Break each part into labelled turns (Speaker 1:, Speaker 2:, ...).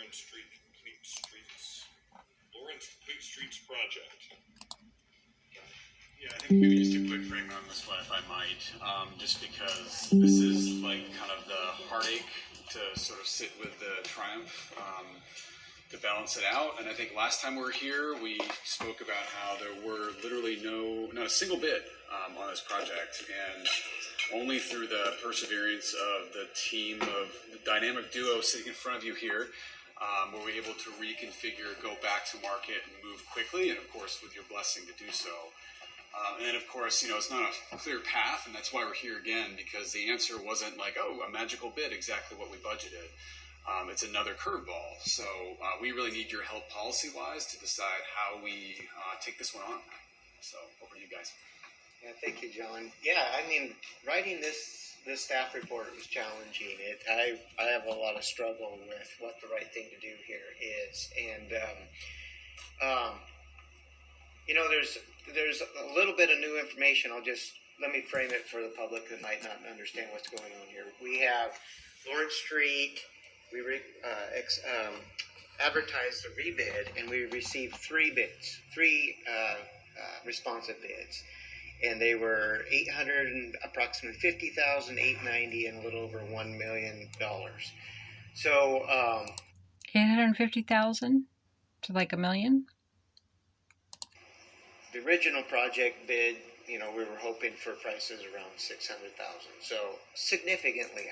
Speaker 1: Lawrence Street Complete Streets. Lawrence Complete Streets project.
Speaker 2: Yeah, I think maybe just a quick frame on this one, if I might, just because this is like kind of the heartache to sort of sit with the triumph, to balance it out. And I think last time we were here, we spoke about how there were literally not a single bid on this project, and only through the perseverance of the team of the dynamic duo sitting in front of you here, were we able to reconfigure, go back to market, and move quickly, and of course with your blessing to do so. And then, of course, it's not a clear path, and that's why we're here again, because the answer wasn't like, oh, a magical bid, exactly what we budgeted. It's another curveball. So we really need your help policy-wise to decide how we take this one on. So over to you guys.
Speaker 3: Yeah, thank you, John. Yeah, I mean, writing this staff report was challenging. I have a lot of struggle with what the right thing to do here is, and there's a little bit of new information. Let me frame it for the public that might not understand what's going on here. We have Lawrence Street. We advertised the rebid, and we received three responsive bids. And they were approximately $50,000, $890, and a little over $1 million. So
Speaker 4: 850,000 to like $1 million.
Speaker 3: The original project bid, we were hoping for prices around $600,000, so significantly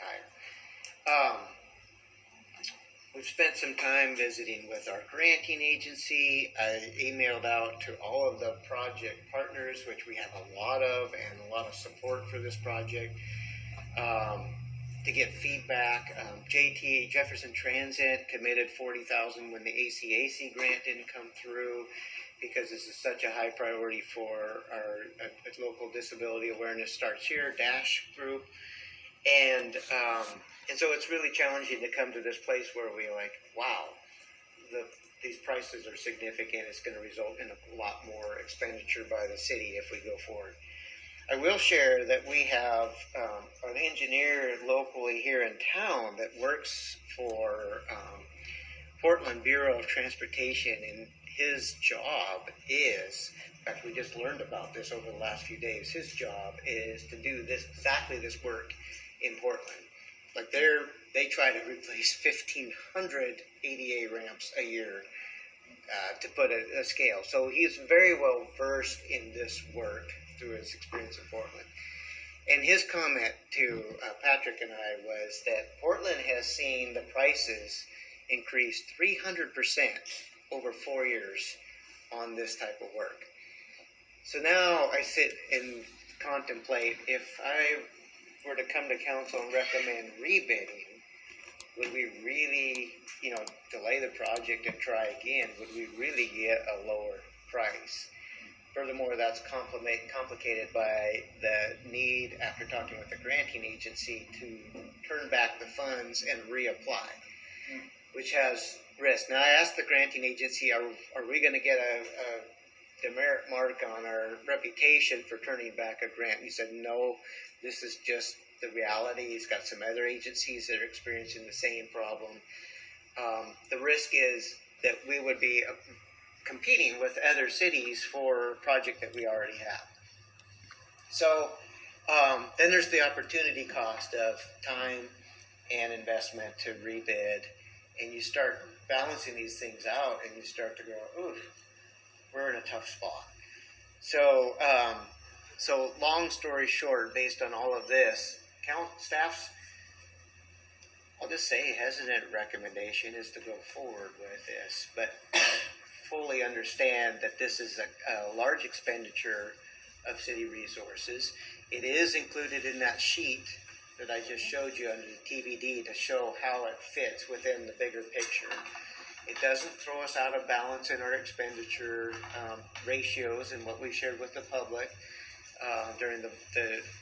Speaker 3: higher. We've spent some time visiting with our granting agency. I emailed out to all of the project partners, which we have a lot of, and a lot of support for this project, to get feedback. Jefferson Transit committed $40,000 when the ACAC grant didn't come through, because this is such a high priority for our local disability awareness starts here DASH group, and so it's really challenging to come to this place where we're like, wow, these prices are significant. It's going to result in a lot more expenditure by the city if we go forward. I will share that we have an engineer locally here in town that works for Portland Bureau of Transportation, and his job is, in fact, we just learned about this over the last few days, his job is to do exactly this work in Portland. Like they try to replace 1,500 ADA ramps a year to put a scale. So he's very well versed in this work through his experience in Portland. And his comment to Patrick and I was that Portland has seen the prices increase 300% over 4 years on this type of work. So now I sit and contemplate, if I were to come to council and recommend rebidding, would we really, delay the project and try again? Would we really get a lower price? Furthermore, that's complicated by the need, after talking with the granting agency, to turn back the funds and reapply, which has risk. Now, I asked the granting agency, are we going to get a demerit mark on our reputation for turning back a grant? He said, no, this is just the reality. He's got some other agencies that are experiencing the same problem. The risk is that we would be competing with other cities for a project that we already have. So then there's the opportunity cost of time and investment to rebid, and you start balancing these things out, and you start to go, ooh, we're in a tough spot. So long story short, based on all of this, staff's, I'll just say, hesitant recommendation is to go forward with this, but fully understand that this is a large expenditure of city resources. It is included in that sheet that I just showed you under the TBD to show how it fits within the bigger picture. It doesn't throw us out of balance in our expenditure ratios and what we've shared with the public during the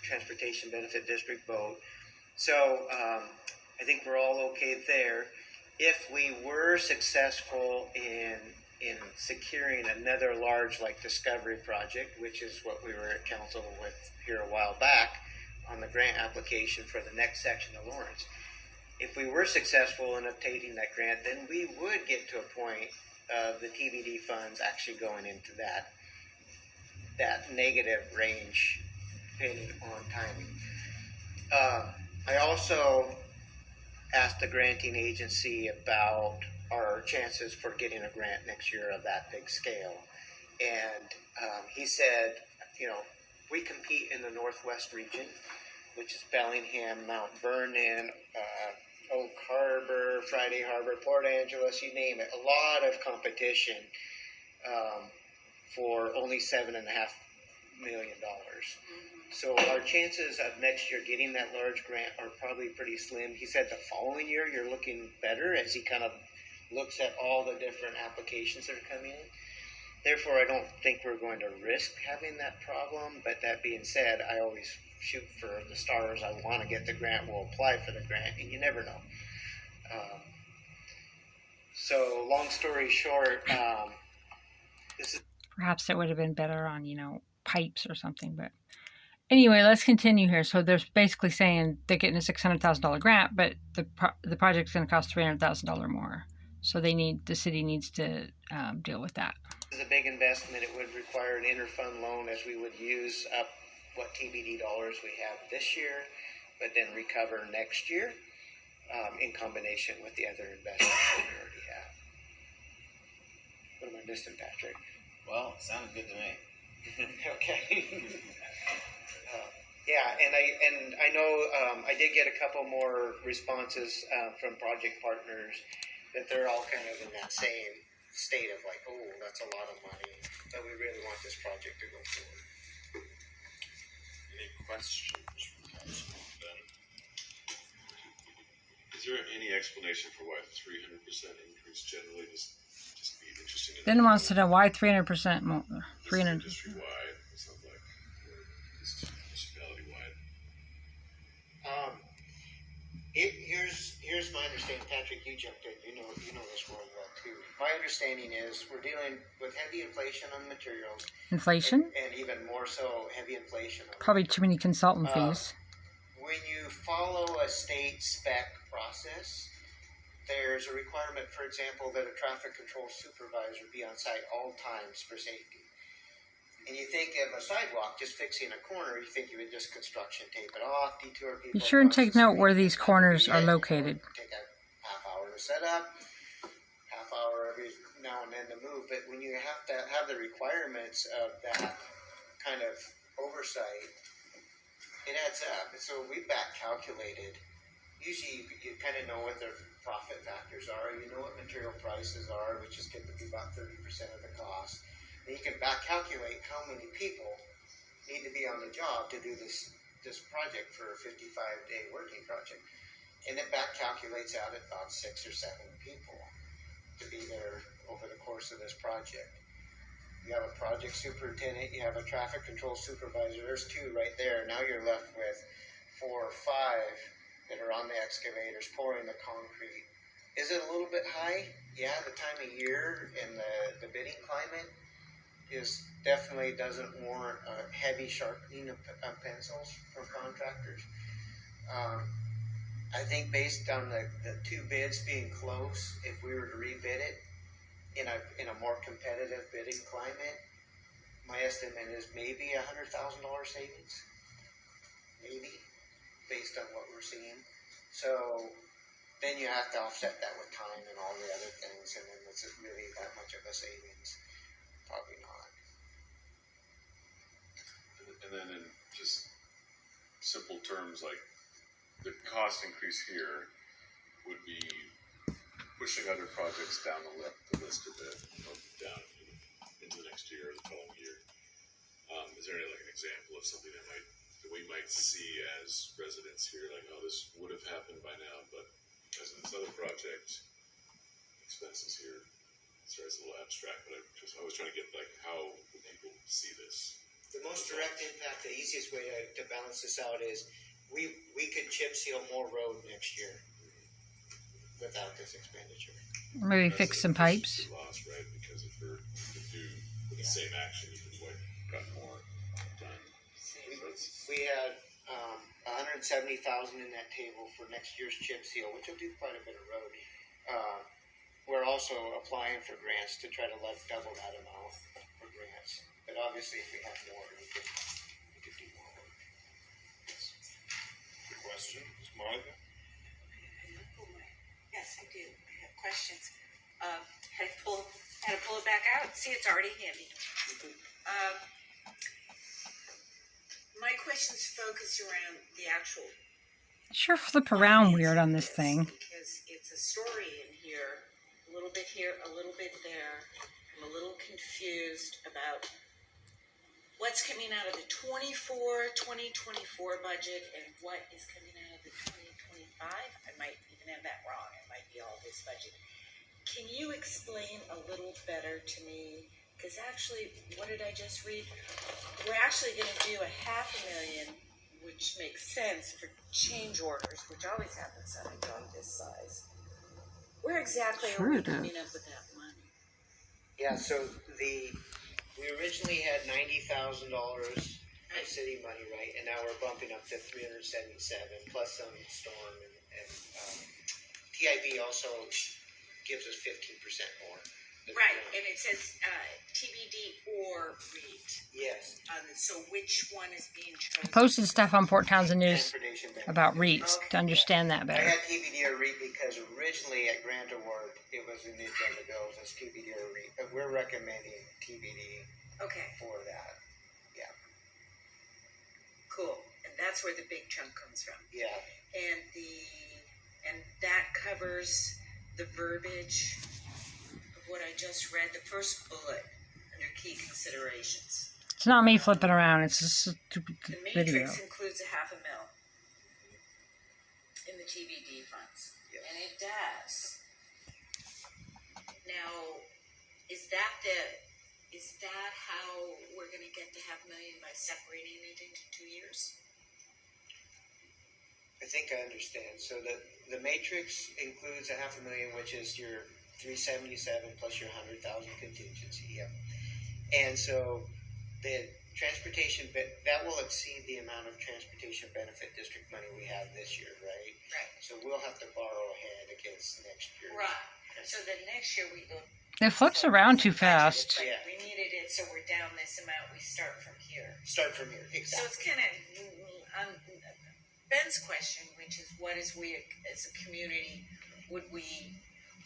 Speaker 3: Transportation Benefit District vote. So I think we're all okay there. If we were successful in securing another large discovery project, which is what we were at council with here a while back on the grant application for the next section of Lawrence, if we were successful in obtaining that grant, then we would get to a point of the TBD funds actually going into that negative range, depending on timing. I also asked the granting agency about our chances for getting a grant next year of that big scale. And he said, we compete in the Northwest region, which is Bellingham, Mount Vernon, Oak Harbor, Friday Harbor, Port Angeles, you name it. A lot of competition for only $7.5 million. So our chances of next year getting that large grant are probably pretty slim. He said the following year you're looking better as he kind of looks at all the different applications that are coming in. Therefore, I don't think we're going to risk having that problem. But that being said, I always shoot for the stars. I want to get the grant. We'll apply for the grant, and you never know. So long story short, this is...
Speaker 4: Perhaps it would have been better on, pipes or something. But anyway, let's continue here. So they're basically saying they're getting a $600,000 grant, but the project's going to cost $300,000 more. So the city needs to deal with that.
Speaker 3: This is a big investment. It would require an interfund loan, as we would use up what TBD dollars we have this year, but then recover next year in combination with the other investments that we already have. What am I missing, Patrick?
Speaker 5: Well, it sounded good to me.
Speaker 3: Okay. Yeah, and I know I did get a couple more responses from project partners that they're all kind of in that same state of like, oh, that's a lot of money, but we really want this project to go forward.
Speaker 1: Any questions from council? Ben? Is there any explanation for why 300% increase generally just be interesting?
Speaker 4: Ben wants to know why 300% more. 300.
Speaker 1: Industry-wide, it sounds like, or just municipality-wide.
Speaker 3: Here's my understanding. Patrick, you jumped in. You know this world well too. My understanding is we're dealing with heavy inflation on materials.
Speaker 4: Inflation?
Speaker 3: And even more so, heavy inflation on
Speaker 4: Probably too many consultant fees.
Speaker 3: When you follow a state spec process, there's a requirement, for example, that a traffic control supervisor be on site all times for safety. And you think of a sidewalk, just fixing a corner, you think you would just construction tape it off, detour people.
Speaker 4: Be sure and
Speaker 3: across
Speaker 4: take
Speaker 3: the
Speaker 4: note
Speaker 3: street.
Speaker 4: where these corners are located.
Speaker 3: Take a half hour to set up, half hour every now and then to move. But when you have to have the requirements of that kind of oversight, it adds up. And so we back calculated. Usually you kind of know what their profit factors are. You know what material prices are, which is typically about 30% of the cost. And you can back calculate how many people need to be on the job to do this project for a 55-day working project. And it back calculates out at about 6 or 7 people to be there over the course of this project. You have a project superintendent, you have a traffic control supervisor. There's 2 right there. Now you're left with 4 or 5 that are on the excavators pouring the concrete. Is it a little bit high? Yeah, the time of year and the bidding climate definitely doesn't warrant a heavy sharpening of pencils from contractors. I think based on the 2 bids being close, if we were to rebid it in a more competitive bidding climate, my estimate is maybe $100,000 savings, maybe, based on what we're seeing. So then you have to offset that with time and all the other things, and then is it really that much of a savings? Probably not.
Speaker 1: And then in just simple terms, like the cost increase here would be pushing other projects down the list a bit, down into the next year or the following year. Is there any, like, an example of something that we might see as residents here, like, oh, this would have happened by now, but because of this other project, expenses here. Sorry, it's a little abstract, but I was trying to get, like, how would people see this?
Speaker 3: The most direct impact, the easiest way to balance this out is we could chip seal more road next year without this expenditure.
Speaker 4: Maybe fix some pipes.
Speaker 1: Loss, right? Because if we're to do with the same action, you could got more done.
Speaker 3: We had $170,000 in that table for next year's chip seal, which will do quite a bit of road. We're also applying for grants to try to double that amount for grants. But obviously, if we have more, we could do more work.
Speaker 1: Good question. Ms. Monica?
Speaker 6: Yes, I do. I have questions. Had to pull it back out. See, it's already handy. My questions focus around the actual.
Speaker 4: Sure flip around weird on this thing.
Speaker 6: Because it's a story in here, a little bit here, a little bit there. I'm a little confused about what's coming out of the 2024 budget and what is coming out of the 2025. I might even have that wrong. It might be all this budget. Can you explain a little better to me? Because actually, what did I just read? We're actually going to do $500,000, which makes sense for change orders, which always happens on a dog this size. Where exactly
Speaker 4: Sure
Speaker 6: are we
Speaker 4: it does.
Speaker 6: coming up with that money?
Speaker 3: Yeah, so we originally had $90,000 of city money, right? And now we're bumping up to $377 plus some storm and TIB also gives us 15% more.
Speaker 6: Right, and it says TBD or REIT.
Speaker 3: Yes.
Speaker 6: So which one is being chosen?
Speaker 4: I posted stuff on Port Townsend News
Speaker 3: Transportation benefit.
Speaker 4: about REITs to understand that
Speaker 3: I
Speaker 4: better.
Speaker 3: had TBD or REIT because originally at Grant Award it was in the agenda bills as TBD or REIT, but we're recommending TBD
Speaker 6: Okay,
Speaker 3: for that. Yeah.
Speaker 6: cool. And that's where the big chunk comes from.
Speaker 3: Yeah.
Speaker 6: And that covers the verbiage of what I just read, the first bullet under key considerations.
Speaker 4: It's not me flipping around. It's a stupid
Speaker 6: The
Speaker 4: video.
Speaker 6: matrix includes $500,000 in the TBD funds,
Speaker 3: Yes.
Speaker 6: and it does. Now, is that how we're going to get to $500,000 by separating it into 2 years?
Speaker 3: I think I understand. So the matrix includes $500,000, which is your 377 plus your 100,000 contingency. Yep. And so the transportation that will exceed the amount of transportation benefit district money we have this year, right?
Speaker 6: Right.
Speaker 3: So we'll have to borrow ahead against next year.
Speaker 6: Right. So then next year we go.
Speaker 4: It flips around too fast.
Speaker 6: Like
Speaker 3: Yeah.
Speaker 6: we needed it, so we're down this amount. We start from here.
Speaker 3: Start from here.
Speaker 6: So
Speaker 3: Exactly.
Speaker 6: it's kind of Ben's question, which is, what is we as a community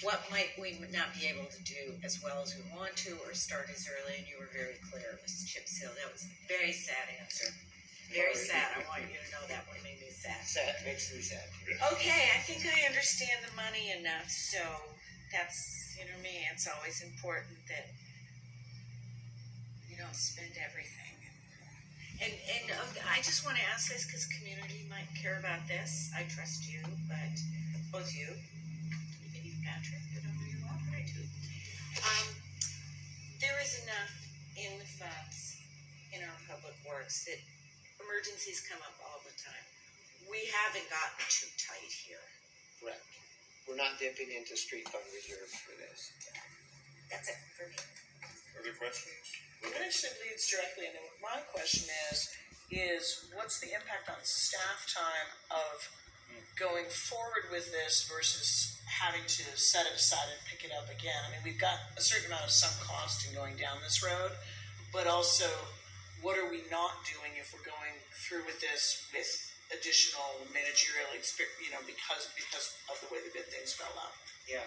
Speaker 6: what might we not be able to do as well as we want to, or start as early? And you were very clear. It was chip seal. That was a very sad answer. Very sad. I want you to know that one made me sad.
Speaker 3: Sad makes me sad.
Speaker 6: Okay, I think I understand the money enough. So that's, me. It's always important that you don't spend everything. And I just want to ask this because community might care about this. I trust you, but both you, even you, Patrick, I don't know you all, but I do. There is enough in the funds in our public works that emergencies come up all the time. We haven't gotten too tight here.
Speaker 3: Correct. We're not dipping into street fund reserve for this.
Speaker 6: That's it for me.
Speaker 1: Other questions?
Speaker 7: It actually leads directly into what my question is what's the impact on staff time of going forward with this versus having to set it aside and pick it up again? I mean, we've got a certain amount of sunk cost in going down this road, but also what are we not doing if we're going through with this with additional managerial experience, because of the way the bid things fell out?
Speaker 3: Yeah.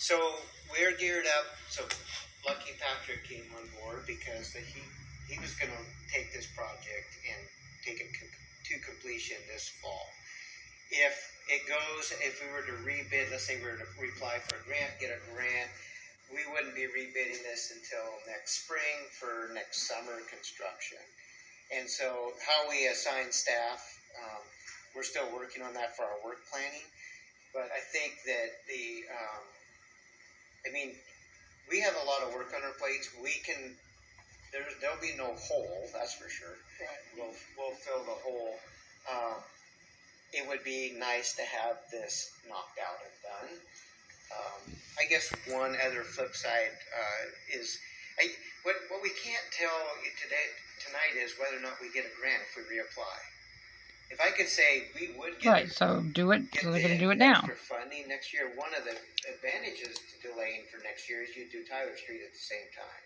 Speaker 3: So we're geared up. So lucky Patrick came on board because he was going to take this project and take it to completion this fall. If we were to rebid, let's say we were to apply for a grant, get a grant, we wouldn't be rebidding this until next spring for next summer construction. And so how we assign staff, we're still working on that for our work planning. But I think that we have a lot of work on our plates. There'll be no hole, that's for sure.
Speaker 7: Right.
Speaker 3: We'll fill the hole. It would be nice to have this knocked out and done. I guess one other flip side is what we can't tell you tonight is whether or not we get a grant if we reapply. if I could say we would get
Speaker 4: Right. So do it.
Speaker 3: get
Speaker 4: So they're
Speaker 3: the
Speaker 4: going to do it now.
Speaker 3: extra funding next year. One of the advantages to delaying for next year is you do Tyler Street at the same time.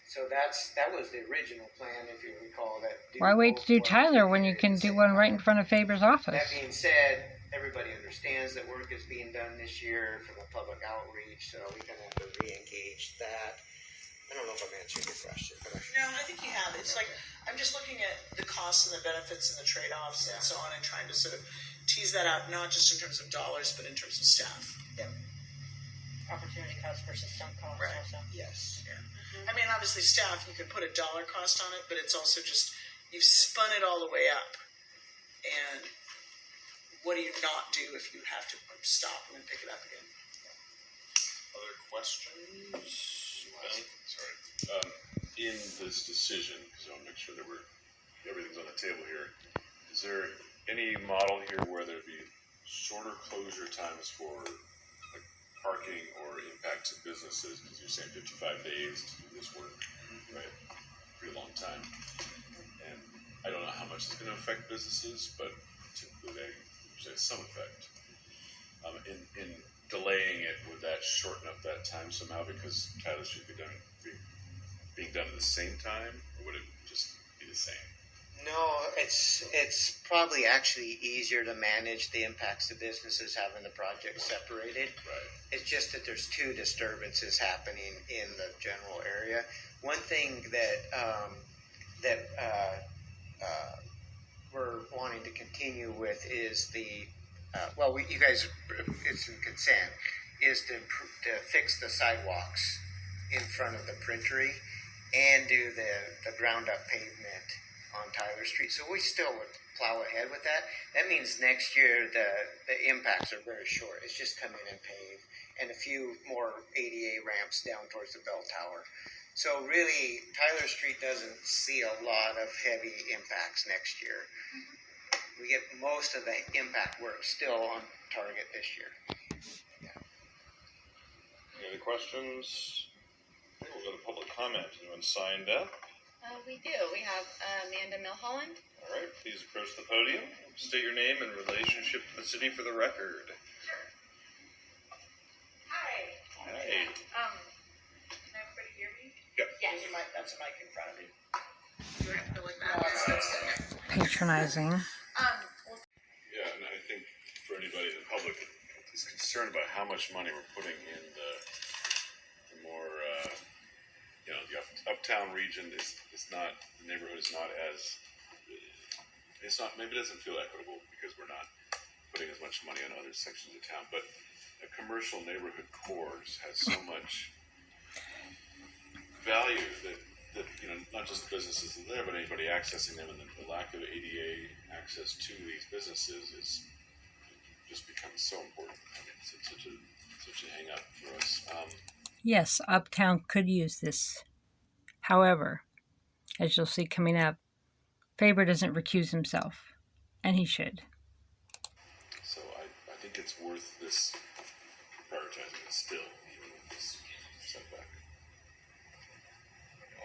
Speaker 3: So that was the original plan, if you recall. That
Speaker 4: Why wait to do
Speaker 3: both
Speaker 4: Tyler
Speaker 3: ones
Speaker 4: when you
Speaker 3: at
Speaker 4: can
Speaker 3: the
Speaker 4: do
Speaker 3: same
Speaker 4: one right
Speaker 3: time.
Speaker 4: in front of Faber's office?
Speaker 3: That being said, everybody understands that work is being done this year from a public outreach, so we're gonna have to re-engage that. I don't know if I'm answering your question, but
Speaker 7: No, I think you have. It's like, I'm just looking at the costs and the benefits and the trade-offs and so on, and trying to sort of tease that out, not just in terms of dollars, but in terms of staff.
Speaker 8: Opportunity cost versus sunk cost
Speaker 7: Right.
Speaker 8: also.
Speaker 3: yes.
Speaker 7: I mean, obviously, staff, you can put a dollar cost on it, but it's also just, you've spun it all the way up. And what do you not do if you have to stop and then pick it up again?
Speaker 1: Other questions? Ben? Sorry. In this decision, because I want to make sure that everything's on the table here, is there any model here where there'd be shorter closure times for like parking or impact to businesses? Because you're saying 55 days to do this work, right? Pretty long time. And I don't know how much it's going to affect businesses, but typically they usually have some effect. In delaying it, would that shorten up that time somehow because Tyler should be being done at the same time, or would it just be the same?
Speaker 3: No, it's probably actually easier to manage the impacts to businesses having the project separated.
Speaker 1: Right.
Speaker 3: It's just that there's two disturbances happening in the general area. One thing that we're wanting to continue with is the you guys, it's in consent, is to fix the sidewalks in front of the printery and do the ground up pavement on Tyler Street. So we still would plow ahead with that. That means next year the impacts are very short. It's just come in and pave and a few more ADA ramps down towards the bell tower. So really, Tyler Street doesn't see a lot of heavy impacts next year. We get most of the impact work still on target this year.
Speaker 9: Any other questions? Okay, we'll go to public comment. Anyone signed up?
Speaker 10: We do. We have Amanda Milholland.
Speaker 9: All right, please approach the podium. State your name and relationship to the city for the record.
Speaker 10: Hi.
Speaker 9: Hi.
Speaker 10: Can everybody hear me?
Speaker 9: Yep.
Speaker 10: Yes.
Speaker 7: That's a mic in front of you.
Speaker 10: Do I have to go like that?
Speaker 4: Patronizing.
Speaker 1: Yeah, and I think for anybody in the public is concerned about how much money we're putting in the more, the uptown region is not, the neighborhood is not as, maybe it doesn't feel equitable because we're not putting as much money on other sections of town, but a commercial neighborhood core just has so much value that not just the businesses that are there, but anybody accessing them, and the lack of ADA access to these businesses is just becomes so important. I mean, it's such a hang up for us.
Speaker 4: Yes, Uptown could use this. However, as you'll see coming up, Faber doesn't recuse himself, and he should.
Speaker 1: So I think it's worth this prioritizing it still, even with this setback.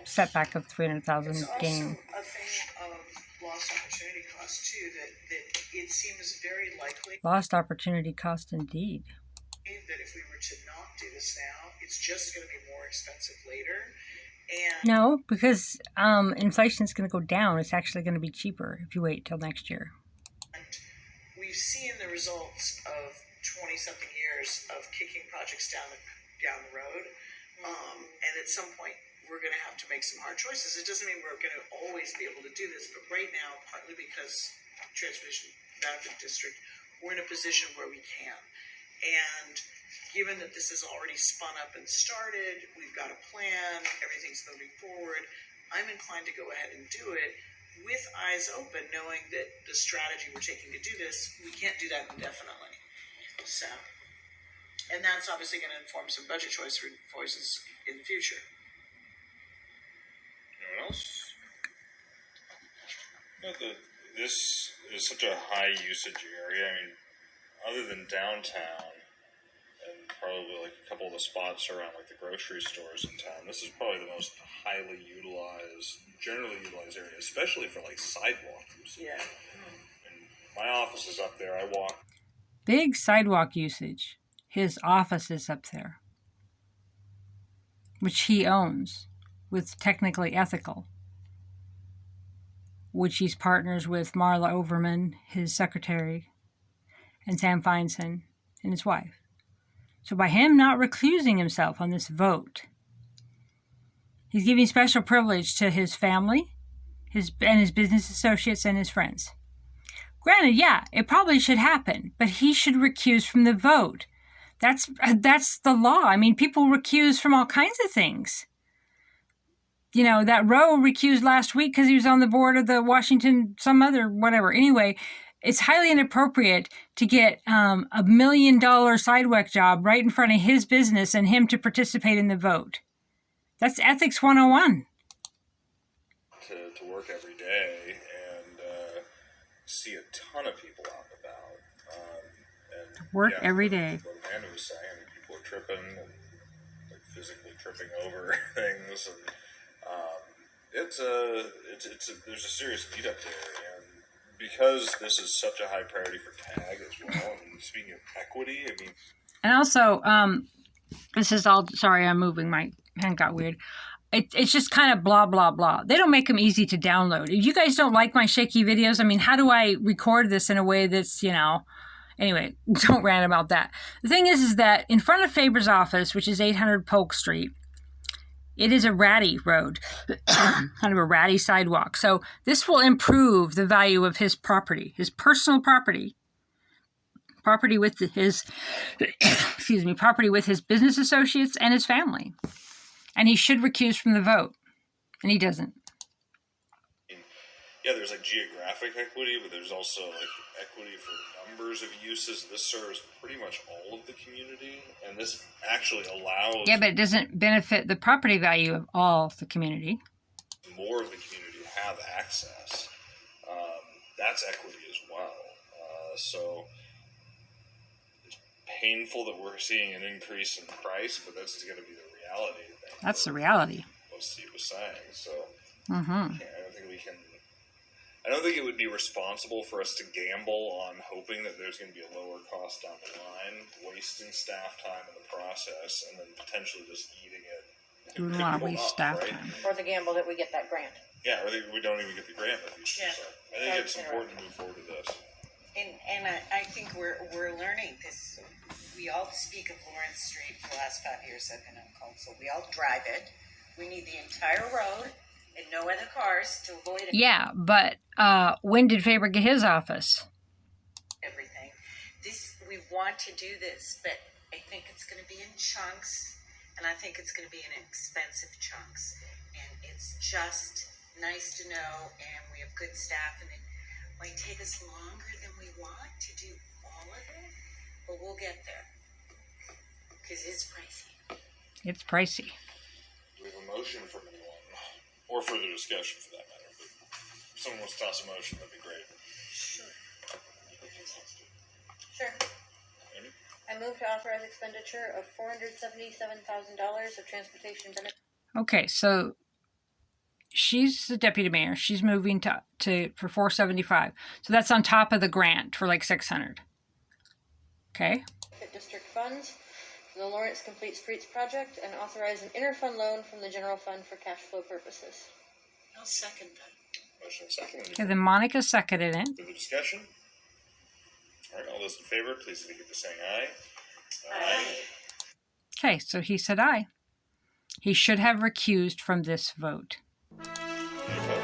Speaker 4: Setback of 300,000
Speaker 7: It's also
Speaker 4: gain.
Speaker 7: a thing of lost opportunity cost too, that it seems very likely
Speaker 4: Lost opportunity cost indeed.
Speaker 7: that if we were to not do this now, it's just going to be more expensive later. And
Speaker 4: No, because inflation's going to go down. It's actually going to be cheaper if you wait till next year.
Speaker 7: we've seen the results of 20-something years of kicking projects down the road. And at some point, we're going to have to make some hard choices. It doesn't mean we're going to always be able to do this, but right now, partly because Transportation Benefit District, we're in a position where we can. And given that this has already spun up and started, we've got a plan, everything's moving forward, I'm inclined to go ahead and do it with eyes open, knowing that the strategy we're taking to do this, we can't do that indefinitely. So, and that's obviously going to inform some budget choices in the future.
Speaker 9: Anyone else? This is such a high usage area. I mean, other than downtown and probably like a couple of the spots around like the grocery stores in town, this is probably the most highly utilized, generally utilized area, especially for like sidewalk use.
Speaker 7: Yeah.
Speaker 9: my office is up there. I walk.
Speaker 4: Big sidewalk usage. His office is up there, which he owns with Technically Ethical, which he's partners with Marla Overman, his secretary, and Sam Feinson and his wife. So by him not recusing himself on this vote, he's giving special privilege to his family, his business associates, and his friends. Granted, yeah, it probably should happen, but he should recuse from the vote. That's the law. I mean, people recuse from all kinds of things. You know, that Roe recused last week because he was on the board of the Washington, some other, whatever. Anyway, it's highly inappropriate to get $1 million sidewalk job right in front of his business and him to participate in the vote. That's ethics 101.
Speaker 9: To work every day and see a ton of people out and about. And
Speaker 4: Work every day.
Speaker 9: What Amanda was saying, people are tripping and like physically tripping over things, and there's a serious need up there, and because this is such a high priority for TAG as well. And speaking of equity, I mean,
Speaker 4: and also, this is all. Sorry, I'm moving. My hand got weird. It's just kind of blah, blah, blah. They don't make them easy to download. If you guys don't like my shaky videos, I mean, how do I record this in a way that's, you know... Anyway, don't rant about that. The thing is that in front of Faber's office, which is 800 Polk Street, it is a ratty road, kind of a ratty sidewalk. So this will improve the value of his property, his personal property with his, property with his business associates and his family. And he should recuse from the vote. And he doesn't.
Speaker 9: yeah, there's like geographic equity, but there's also like equity for numbers of uses. This serves pretty much all of the community, and this actually allows
Speaker 4: Yeah, but it doesn't benefit the property value of all the community.
Speaker 9: more of the community to have access. That's equity as well. So it's painful that we're seeing an increase in price, but that's going to be the reality.
Speaker 4: That's the reality.
Speaker 9: What Steve was saying. So
Speaker 4: Mm-hmm.
Speaker 9: I don't think it would be responsible for us to gamble on hoping that there's going to be a lower cost down the line, wasting staff time in the process, and then potentially just eating it.
Speaker 4: We wouldn't want to waste staff
Speaker 9: right?
Speaker 4: time.
Speaker 8: Or the gamble that we get that grant.
Speaker 9: Yeah, or we don't even get the grant in the future.
Speaker 6: Yeah.
Speaker 9: So I think it's important to move forward with this.
Speaker 6: And I think we're learning this. We all speak of Lawrence Street for the last 5 years I've been on council. We all drive it. We need the entire road and no other cars to avoid it.
Speaker 4: Yeah, but when did Faber get his office?
Speaker 6: Everything. We want to do this, but I think it's going to be in chunks, and I think it's going to be in expensive chunks. And it's just nice to know, and we have good staff, and it might take us longer than we want to do all of it, but we'll get there. Because it's pricey.
Speaker 4: It's pricey.
Speaker 9: Do we have a motion from anyone? Or further discussion for that matter. But if someone wants to toss a motion, that'd be great.
Speaker 6: Sure.
Speaker 8: Sure.
Speaker 9: Amy?
Speaker 8: I move to authorize expenditure of $477,000 of transportation benefits.
Speaker 4: Okay, so she's the deputy mayor. She's moving to for $475. So that's on top of the grant for like $600. Okay.
Speaker 8: District funds for the Lawrence Complete Streets project and authorize an interfund loan from the general fund for cash flow purposes.
Speaker 6: I'll second that.
Speaker 9: Motion second.
Speaker 4: Okay, then Monica seconded it.
Speaker 9: Further discussion? All right, all those in favor, please indicate by saying aye.
Speaker 6: Aye.
Speaker 4: Okay, so he said aye. He should have recused from this vote.
Speaker 9: Any opposed?